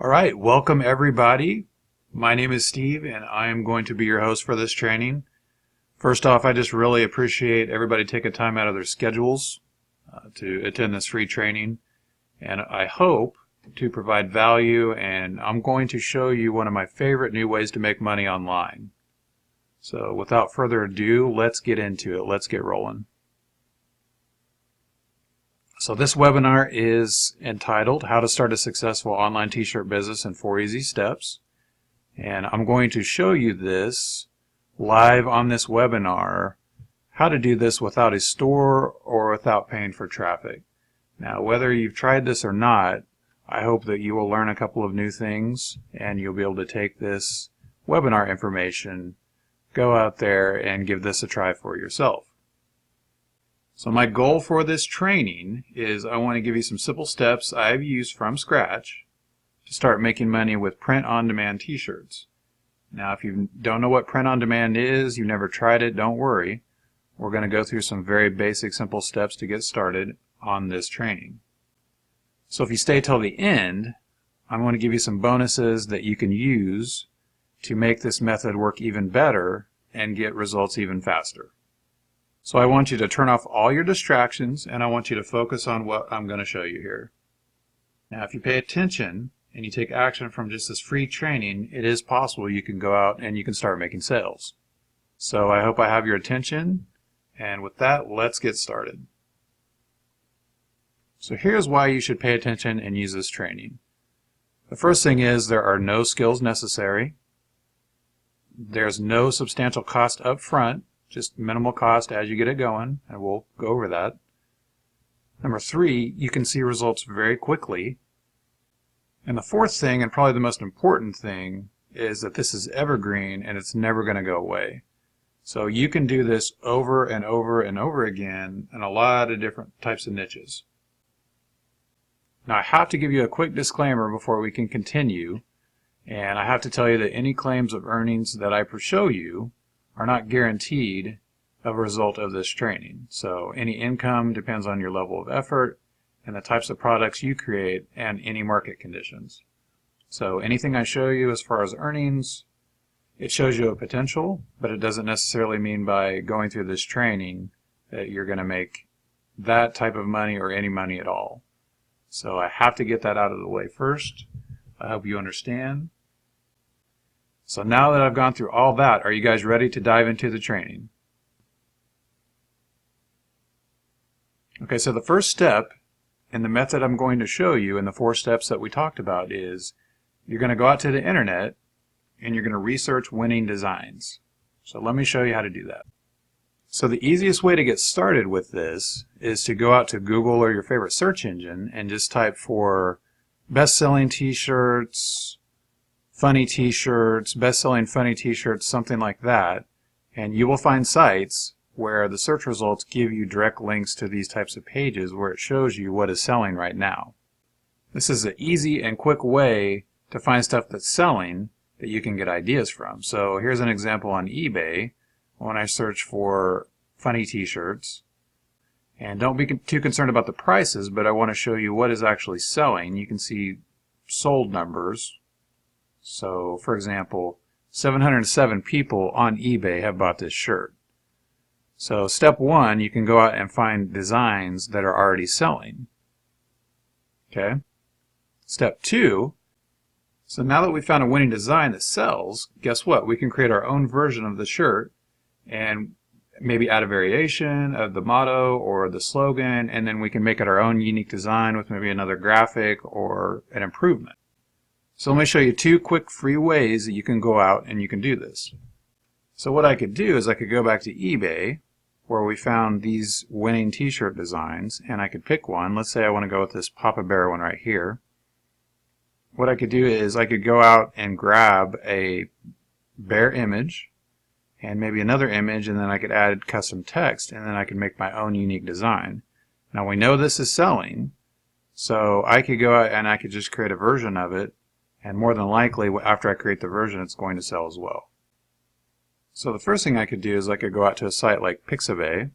All right, welcome everybody. My name is Steve and I am going to be your host for this training. First off, I just really appreciate everybody taking time out of their schedules to attend this free training, and I hope to provide value, and I'm going to show you one of my favorite new ways to make money online. So without further ado, let's get into it. Let's get rolling. So this webinar is entitled How to Start a Successful Online T-Shirt Business in 4 Easy Steps. And I'm going to show you this live on this webinar, how to do this without a store or without paying for traffic. Now, whether you've tried this or not, I hope that you will learn a couple of new things and you'll be able to take this webinar information, go out there and give this a try for yourself. So my goal for this training is I want to give you some simple steps I've used from scratch to start making money with print-on-demand t-shirts. Now, if you don't know what print-on-demand is, you've never tried it, don't worry. We're going to go through some very basic, simple steps to get started on this training. So if you stay till the end, I'm going to give you some bonuses that you can use to make this method work even better and get results even faster. So I want you to turn off all your distractions and I want you to focus on what I'm going to show you here. Now, if you pay attention and you take action from just this free training, it is possible you can go out and you can start making sales. So I hope I have your attention, and with that, let's get started. So here's why you should pay attention and use this training. The first thing is there are no skills necessary. There's no substantial cost up front. Just minimal cost as you get it going, and we'll go over that. Number 3, you can see results very quickly. And the fourth thing, and probably the most important thing, is that this is evergreen and it's never going to go away. So you can do this over and over and over again in a lot of different types of niches. Now, I have to give you a quick disclaimer before we can continue, and I have to tell you that any claims of earnings that I show you are not guaranteed as a result of this training. So any income depends on your level of effort and the types of products you create and any market conditions. So anything I show you as far as earnings, it shows you a potential, but it doesn't necessarily mean by going through this training that you're going to make that type of money or any money at all. So I have to get that out of the way first. I hope you understand. So now that I've gone through all that, are you guys ready to dive into the training? Okay, so the first step in the method I'm going to show you in the 4 steps that we talked about is you're going to go out to the internet and you're going to research winning designs. So let me show you how to do that. So the easiest way to get started with this is to go out to Google or your favorite search engine and just type for best-selling t-shirts, funny t-shirts, best-selling funny t-shirts, something like that, and you will find sites where the search results give you direct links to these types of pages where it shows you what is selling right now. This is an easy and quick way to find stuff that's selling that you can get ideas from. So here's an example on eBay when I search for funny t-shirts. And don't be too concerned about the prices, but I want to show you what is actually selling. You can see sold numbers. So, for example, 707 people on eBay have bought this shirt. So, step 1, you can go out and find designs that are already selling. Okay? Step 2, so now that we've found a winning design that sells, guess what? We can create our own version of the shirt and maybe add a variation of the motto or the slogan, and then we can make it our own unique design with maybe another graphic or an improvement. So let me show you 2 quick free ways that you can go out and you can do this. So what I could do is I could go back to eBay where we found these winning t-shirt designs, and I could pick one. Let's say I want to go with this Papa Bear one right here. What I could do is I could go out and grab a bear image and maybe another image, and then I could add custom text, and then I could make my own unique design. Now we know this is selling, so I could go out and I could just create a version of it, and more than likely after I create the version it's going to sell as well. So the first thing I could do is I could go out to a site like Pixabay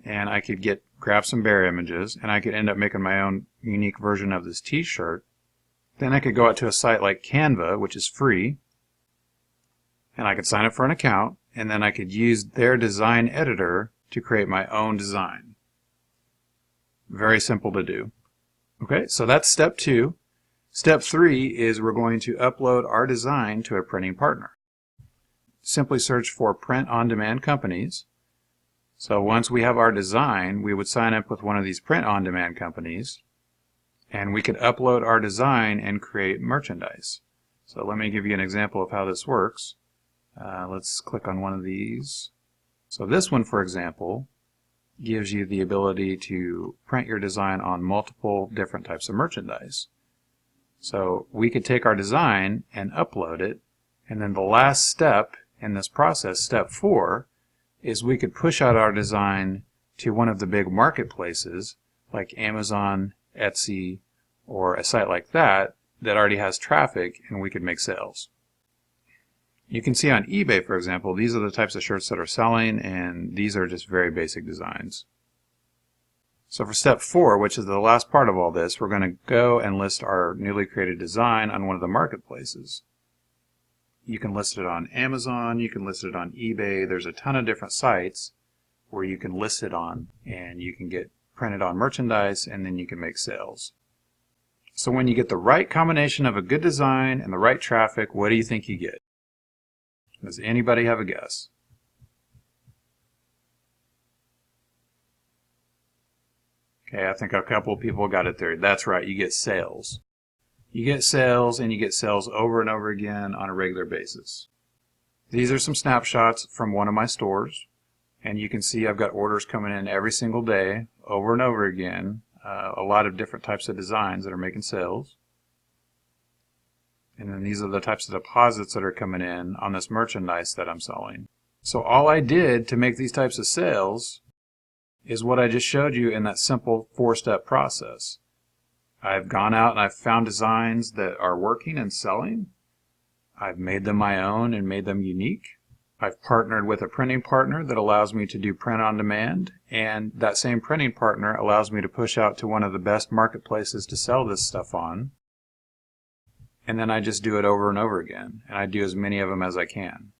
and I could grab some bear images and I could end up making my own unique version of this t-shirt Then I could go out to a site like Canva, which is free, and I could sign up for an account, and then I could use their design editor to create my own design. Very simple to do. Okay, so that's step 2. Step 3 is we're going to upload our design to a printing partner. Simply search for print-on-demand companies. So once we have our design, we would sign up with one of these print-on-demand companies, and we could upload our design and create merchandise. So let me give you an example of how this works. Let's click on one of these. So this one, for example, gives you the ability to print your design on multiple different types of merchandise. So we could take our design and upload it, and then the last step in this process, step 4, is we could push out our design to one of the big marketplaces like Amazon, Etsy, or a site like that that already has traffic, and we could make sales. You can see on eBay, for example, these are the types of shirts that are selling, and these are just very basic designs. So for step 4, which is the last part of all this, we're going to go and list our newly created design on one of the marketplaces. You can list it on Amazon, you can list it on eBay. There's a ton of different sites where you can list it on, and you can get printed on merchandise, and then you can make sales. So when you get the right combination of a good design and the right traffic, what do you think you get? Does anybody have a guess? Okay, I think a couple of people got it there. That's right, you get sales. You get sales, and you get sales over and over again on a regular basis. These are some snapshots from one of my stores, and you can see I've got orders coming in every single day, over and over again, a lot of different types of designs that are making sales. And then these are the types of deposits that are coming in on this merchandise that I'm selling. So all I did to make these types of sales is what I just showed you in that simple 4-step process. I've gone out and I've found designs that are working and selling. I've made them my own and made them unique. I've partnered with a printing partner that allows me to do print on demand, and that same printing partner allows me to push out to one of the best marketplaces to sell this stuff on. And then I just do it over and over again, and I do as many of them as I can.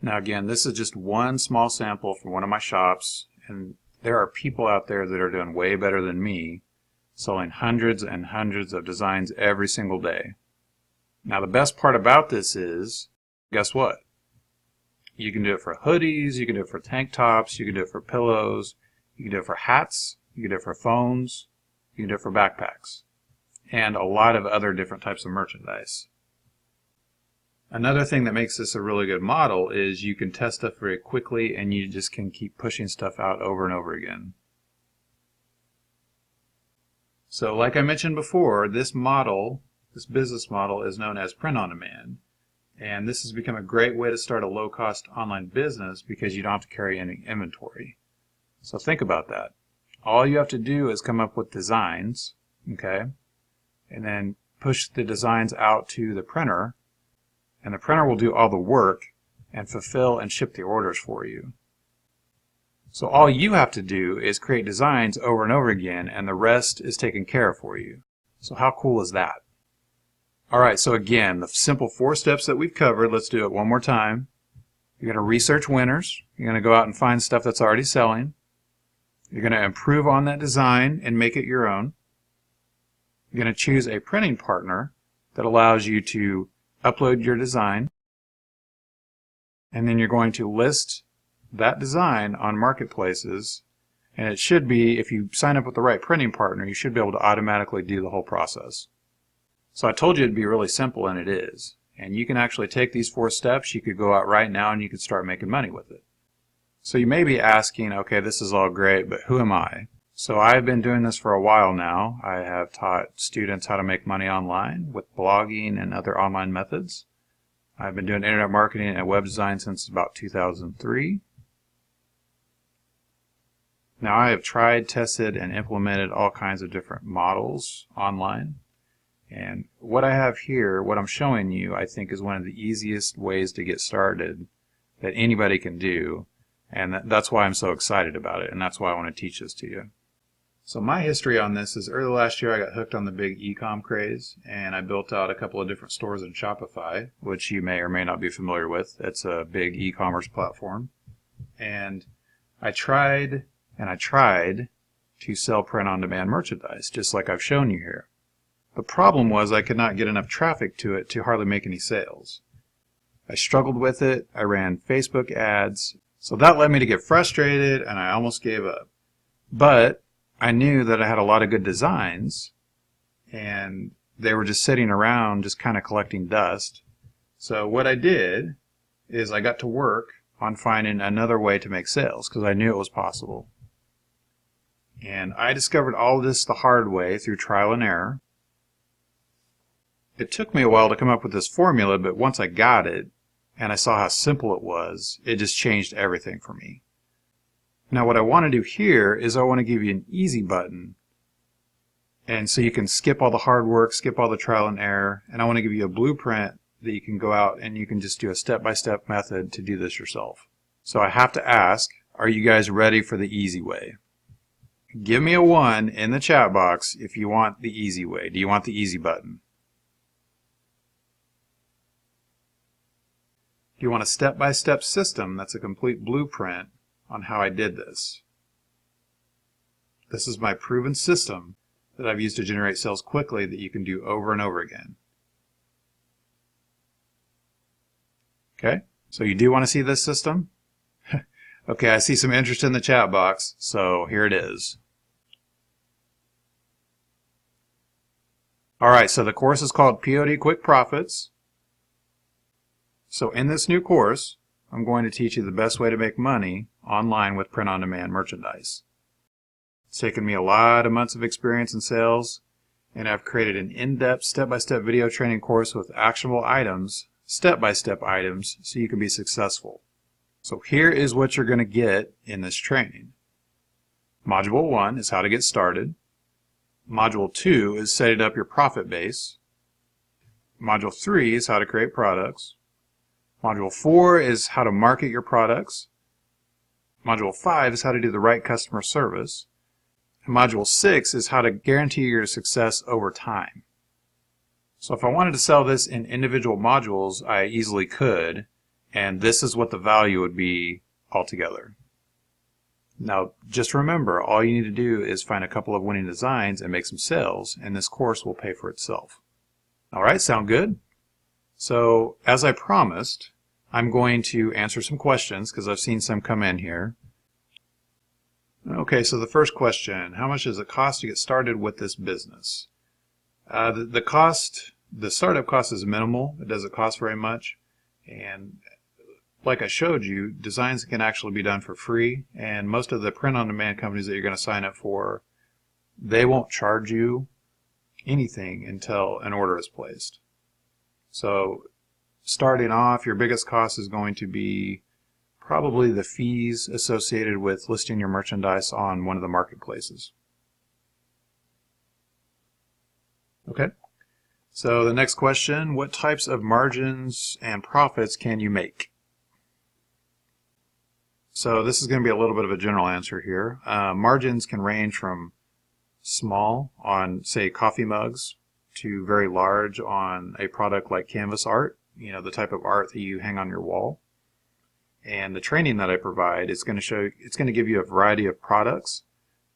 Now again, this is just one small sample from one of my shops, and there are people out there that are doing way better than me, selling hundreds and hundreds of designs every single day. Now the best part about this is, guess what? You can do it for hoodies, you can do it for tank tops, you can do it for pillows, you can do it for hats, you can do it for phones, you can do it for backpacks, and a lot of other different types of merchandise. Another thing that makes this a really good model is you can test stuff very quickly, and you just can keep pushing stuff out over and over again. So like I mentioned before, this model, this business model, is known as print on demand. And this has become a great way to start a low-cost online business because you don't have to carry any inventory. So think about that. All you have to do is come up with designs, okay, and then push the designs out to the printer, and the printer will do all the work and fulfill and ship the orders for you. So all you have to do is create designs over and over again, and the rest is taken care of for you. So how cool is that? Alright, so again, the simple 4 steps that we've covered, let's do it one more time. You're going to research winners. You're going to go out and find stuff that's already selling. You're going to improve on that design and make it your own. You're going to choose a printing partner that allows you to upload your design. And then you're going to list that design on marketplaces. And it should be, if you sign up with the right printing partner, you should be able to automatically do the whole process. So I told you it'd be really simple, and it is. And you can actually take these 4 steps. You could go out right now and you could start making money with it. So you may be asking, okay, this is all great, but who am I? So I've been doing this for a while now. I have taught students how to make money online with blogging and other online methods. I've been doing internet marketing and web design since about 2003. Now I have tried, tested, and implemented all kinds of different models online. And what I have here, what I'm showing you, I think is one of the easiest ways to get started that anybody can do. And that's why I'm so excited about it, and that's why I want to teach this to you. So my history on this is early last year I got hooked on the big e-com craze, and I built out a couple of different stores in Shopify, which you may or may not be familiar with. It's a big e-commerce platform. And I tried to sell print-on-demand merchandise, just like I've shown you here. The problem was I could not get enough traffic to it to hardly make any sales. I struggled with it. I ran Facebook ads. So that led me to get frustrated, and I almost gave up. But I knew that I had a lot of good designs, and they were just sitting around just kind of collecting dust. So what I did is I got to work on finding another way to make sales, because I knew it was possible. And I discovered all of this the hard way through trial and error. It took me a while to come up with this formula, but once I got it and I saw how simple it was, it just changed everything for me. Now what I want to do here is I want to give you an easy button, and so you can skip all the hard work, skip all the trial and error, and I want to give you a blueprint that you can go out and you can just do a step-by-step method to do this yourself. So I have to ask, are you guys ready for the easy way? Give me a 1 in the chat box if you want the easy way. Do you want the easy button? Do you want a step-by-step system that's a complete blueprint on how I did this? This is my proven system that I've used to generate sales quickly that you can do over and over again. Okay, so you do want to see this system? Okay, I see some interest in the chat box, so here it is. Alright, so the course is called POD Quick Profits. So in this new course, I'm going to teach you the best way to make money online with print-on-demand merchandise. It's taken me a lot of months of experience in sales, and I've created an in-depth step-by-step video training course with actionable items, step-by-step items, so you can be successful. So here is what you're going to get in this training. Module 1 is how to get started. Module 2 is setting up your profit base. Module 3 is how to create products. Module 4 is how to market your products. Module 5 is how to do the right customer service. And Module 6 is how to guarantee your success over time. So if I wanted to sell this in individual modules, I easily could, and this is what the value would be altogether. Now, just remember, all you need to do is find a couple of winning designs and make some sales, and this course will pay for itself. All right, sound good? So, as I promised, I'm going to answer some questions because I've seen some come in here. Okay, so the first question, how much does it cost to get started with this business? The startup cost is minimal. It doesn't cost very much. And like I showed you, designs can actually be done for free. And most of the print-on-demand companies that you're going to sign up for, they won't charge you anything until an order is placed. So starting off, your biggest cost is going to be probably the fees associated with listing your merchandise on one of the marketplaces. Okay, so the next question, what types of margins and profits can you make? So this is going to be a little bit of a general answer here. Margins can range from small on, say, coffee mugs to very large on a product like canvas art, you know, the type of art that you hang on your wall. And the training that I provide is going to give you a variety of products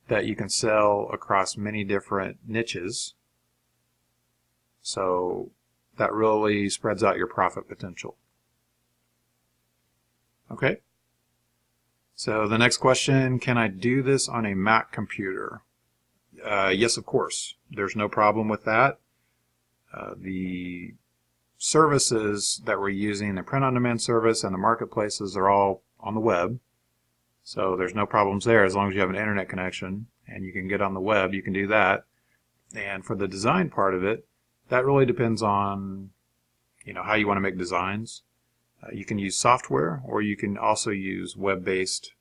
that you can sell across many different niches. So that really spreads out your profit potential. Okay. So the next question, can I do this on a Mac computer? Yes, of course. There's no problem with that. The services that we're using, the print-on-demand service and the marketplaces, are all on the web. So there's no problems there as long as you have an internet connection and you can get on the web, you can do that. And for the design part of it, that really depends on, you know, how you want to make designs. You can use software, or you can also use web-based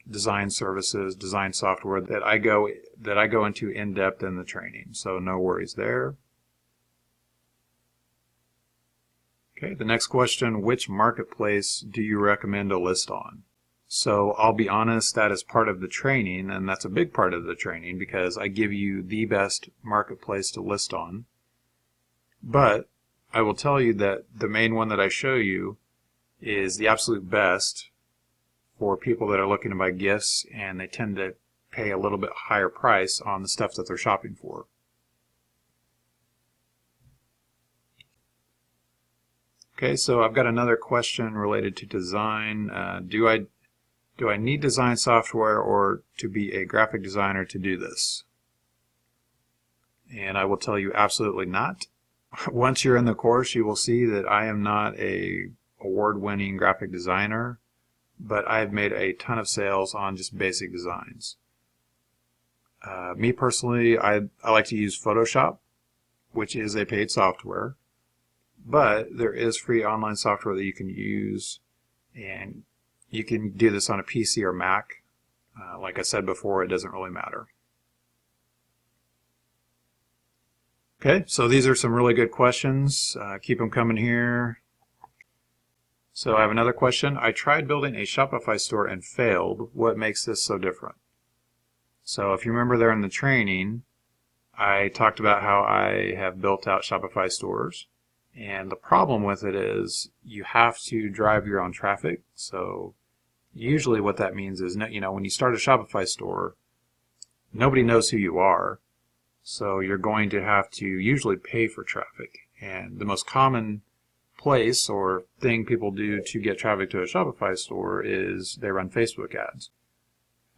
design services, design software that I go into in depth in the training. So no worries there. Okay, the next question, which marketplace do you recommend to list on? So I'll be honest, that is part of the training, and that's a big part of the training because I give you the best marketplace to list on. But I will tell you that the main one that I show you is the absolute best for people that are looking to buy gifts, and they tend to pay a little bit higher price on the stuff that they're shopping for. Okay, so I've got another question related to design. Do I need design software or to be a graphic designer to do this? And I will tell you absolutely not. Once you're in the course, you will see that I am not an award-winning graphic designer, but I've made a ton of sales on just basic designs. Me personally, I like to use Photoshop, which is a paid software, but there is free online software that you can use, and you can do this on a PC or Mac. Like I said before, it doesn't really matter. Okay, so these are some really good questions. Keep them coming here. So I have another question. I tried building a Shopify store and failed. What makes this so different? So if you remember there in the training, I talked about how I have built out Shopify stores. And the problem with it is you have to drive your own traffic. So usually what that means is, when you start a Shopify store, nobody knows who you are. So you're going to have to usually pay for traffic. And the most common place or thing people do to get traffic to a Shopify store is they run Facebook ads.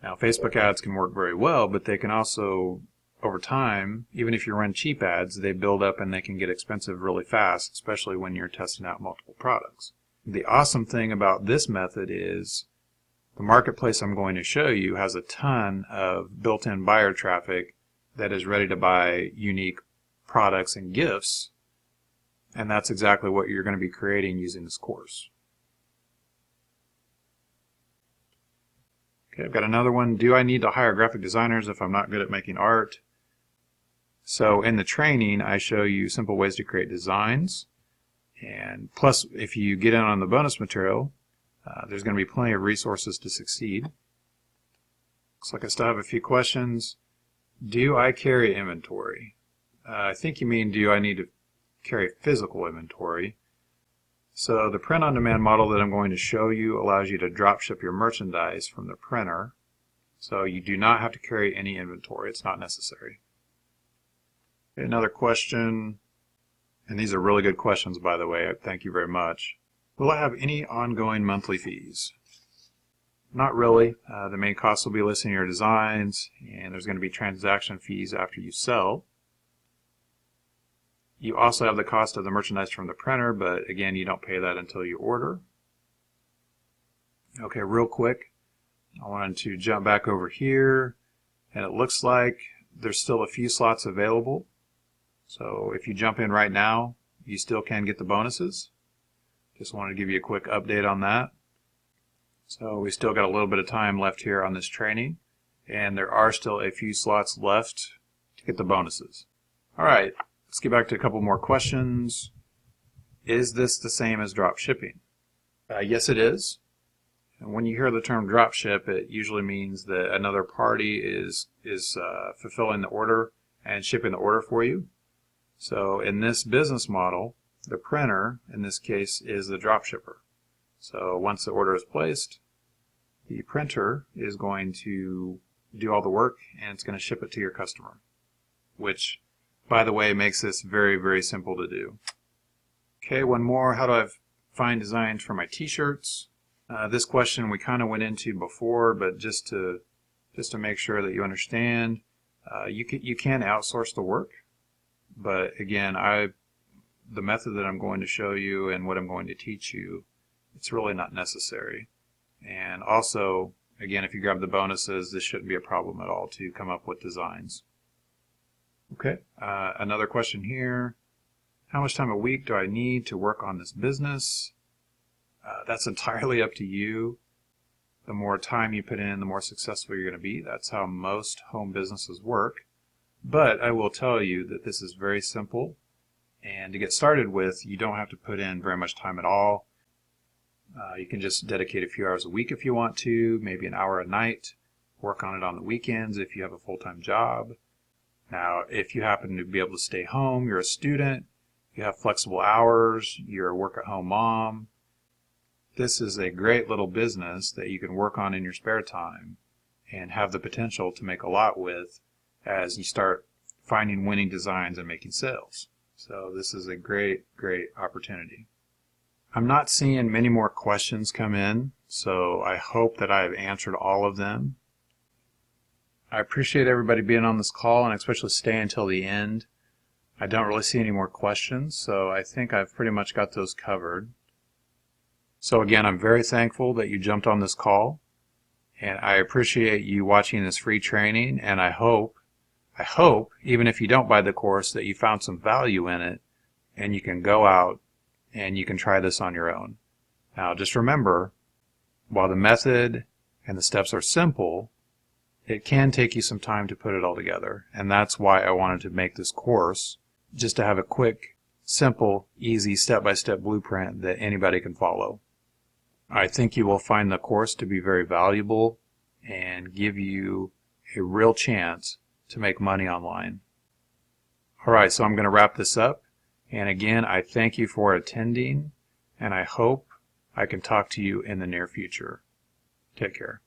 Now, Facebook ads can work very well, but they can also, over time, even if you run cheap ads, they build up and they can get expensive really fast, especially when you're testing out multiple products. The awesome thing about this method is the marketplace I'm going to show you has a ton of built-in buyer traffic that is ready to buy unique products and gifts, and that's exactly what you're going to be creating using this course. Okay, I've got another one. Do I need to hire graphic designers if I'm not good at making art? So in the training, I show you simple ways to create designs. And plus, if you get in on the bonus material, there's going to be plenty of resources to succeed. Looks like I still have a few questions. Do I carry inventory? I think you mean, do I need to carry physical inventory? So the print-on-demand model that I'm going to show you allows you to drop ship your merchandise from the printer. So you do not have to carry any inventory. It's not necessary. Okay, another question, and these are really good questions, by the way. Thank you very much. Will I have any ongoing monthly fees? Not really. The main cost will be listing your designs, and there's going to be transaction fees after you sell. You also have the cost of the merchandise from the printer, but again, you don't pay that until you order. Okay, real quick, I wanted to jump back over here, and it looks like there's still a few slots available. So if you jump in right now, you still can get the bonuses. Just wanted to give you a quick update on that. So we still got a little bit of time left here on this training, and there are still a few slots left to get the bonuses. All right. Let's get back to a couple more questions. Is this the same as drop shipping? Yes, it is. And when you hear the term drop ship, it usually means that another party is fulfilling the order and shipping the order for you. So in this business model, the printer, in this case, is the drop shipper. So once the order is placed, the printer is going to do all the work and it's going to ship it to your customer, which, by the way, makes this very, very simple to do. Okay, one more. How do I find designs for my t-shirts? This question we kind of went into before, but just to make sure that you understand, you can outsource the work, but again, the method that I'm going to show you and what I'm going to teach you, it's really not necessary. And also, again, if you grab the bonuses, this shouldn't be a problem at all to come up with designs. Okay, another question here. How much time a week do I need to work on this business? That's entirely up to you. The more time you put in, the more successful you're going to be. That's how most home businesses work. But I will tell you that this is very simple. And to get started with, you don't have to put in very much time at all. You can just dedicate a few hours a week if you want to, maybe an hour a night. Work on it on the weekends if you have a full-time job. Now, if you happen to be able to stay home, you're a student, you have flexible hours, you're a work-at-home mom, this is a great little business that you can work on in your spare time and have the potential to make a lot with as you start finding winning designs and making sales. So this is a great, great opportunity. I'm not seeing many more questions come in, so I hope that I've answered all of them. I appreciate everybody being on this call and especially staying until the end. I don't really see any more questions, so I think I've pretty much got those covered. So again, I'm very thankful that you jumped on this call, and I appreciate you watching this free training, and I hope, even if you don't buy the course, that you found some value in it and you can go out and you can try this on your own. Now just remember, while the method and the steps are simple, it can take you some time to put it all together, and that's why I wanted to make this course, just to have a quick, simple, easy, step-by-step blueprint that anybody can follow. I think you will find the course to be very valuable and give you a real chance to make money online. Alright, so I'm going to wrap this up, and again, I thank you for attending, and I hope I can talk to you in the near future. Take care.